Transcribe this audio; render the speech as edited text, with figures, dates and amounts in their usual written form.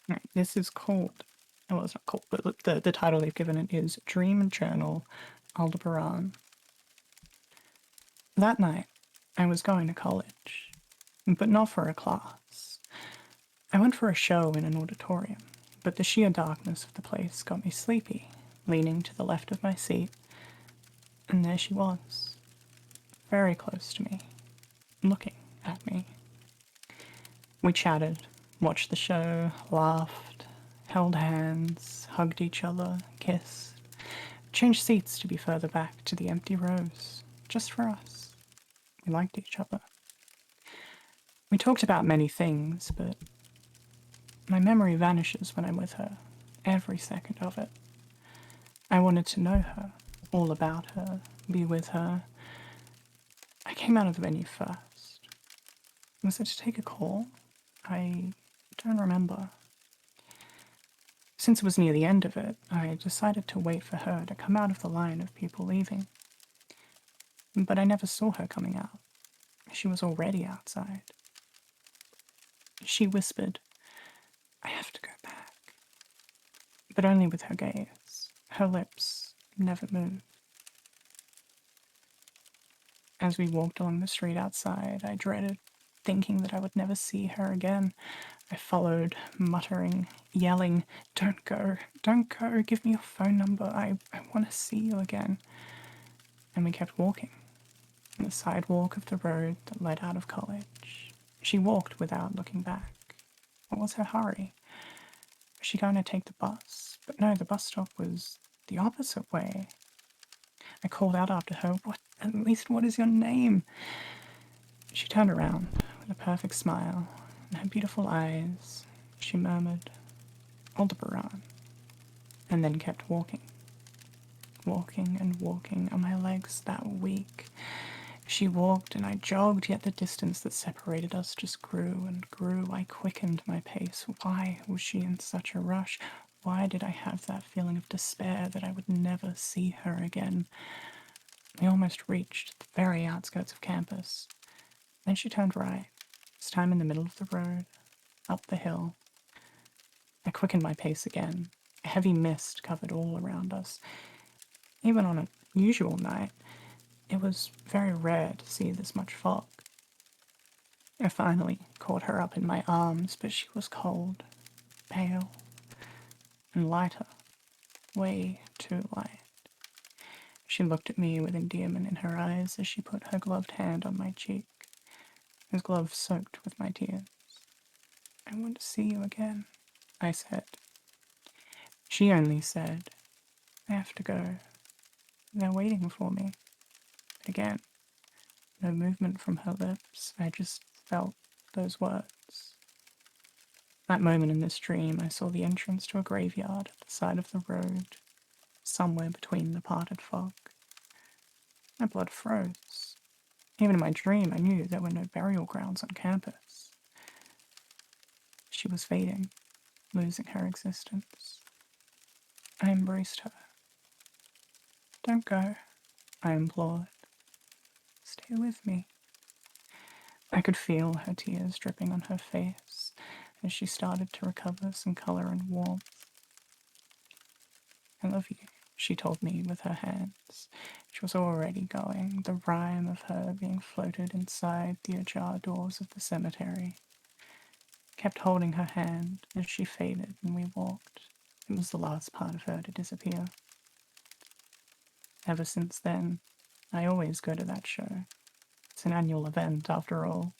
Right, this is called, well, it's not called, but the title they've given it is Dream Journal Aldebaran. That night, I was going to college, but not for a class. I went for a show in an auditorium, but the sheer darkness of the place got me sleepy, leaning to the left of my seat, and there she was, very close to me, looking at me. We chatted, watched the show, laughed, held hands, hugged each other, kissed, changed seats to be further back to the empty rows, just for us. We liked each other. We talked about many things, but my memory vanishes when I'm with her, every second of it. I wanted to know her, all about her, be with her. I came out of the venue first. Was it to take a call? I don't remember. Since it was near the end of it, I decided to wait for her to come out of the line of people leaving. But I never saw her coming out. She was already outside. She whispered, "I have to go back." But only with her gaze. Her lips never moved. As we walked along the street outside, I dreaded, thinking that I would never see her again. I followed, muttering, yelling, "Don't go, don't go, give me your phone number, I want to see you again." And we kept walking, on the sidewalk of the road that led out of college. She walked without looking back. What was her hurry? Was she going to take the bus? But no, the bus stop was the opposite way. I called out after her, at least what is your name? She turned around with a perfect smile and her beautiful eyes. She murmured, "Aldebaran," and then kept walking. Walking and walking, and my legs that weak. She walked and I jogged, yet the distance that separated us just grew and grew. I quickened my pace. Why was she in such a rush? Why did I have that feeling of despair that I would never see her again? We almost reached the very outskirts of campus. Then she turned right, this time in the middle of the road, up the hill. I quickened my pace again. A heavy mist covered all around us. Even on a usual night, it was very rare to see this much fog. I finally caught her up in my arms, but she was cold, pale, and lighter, way too light. She looked at me with endearment in her eyes as she put her gloved hand on my cheek, his glove soaked with my tears. "I want to see you again," I said. She only said, "I have to go. They're waiting for me." Again, no movement from her lips. I just felt those words. That moment in this dream, I saw the entrance to a graveyard at the side of the road, somewhere between the parted fog. My blood froze. Even in my dream, I knew there were no burial grounds on campus. She was fading, losing her existence. I embraced her. "Don't go," I implored. "Stay with me." I could feel her tears dripping on her face as she started to recover some color and warmth. "I love you," she told me with her hands. She was already going, the rhyme of her being floated inside the ajar doors of the cemetery. I kept holding her hand as she faded and we walked. It was the last part of her to disappear. Ever since then, I always go to that show. It's an annual event, after all.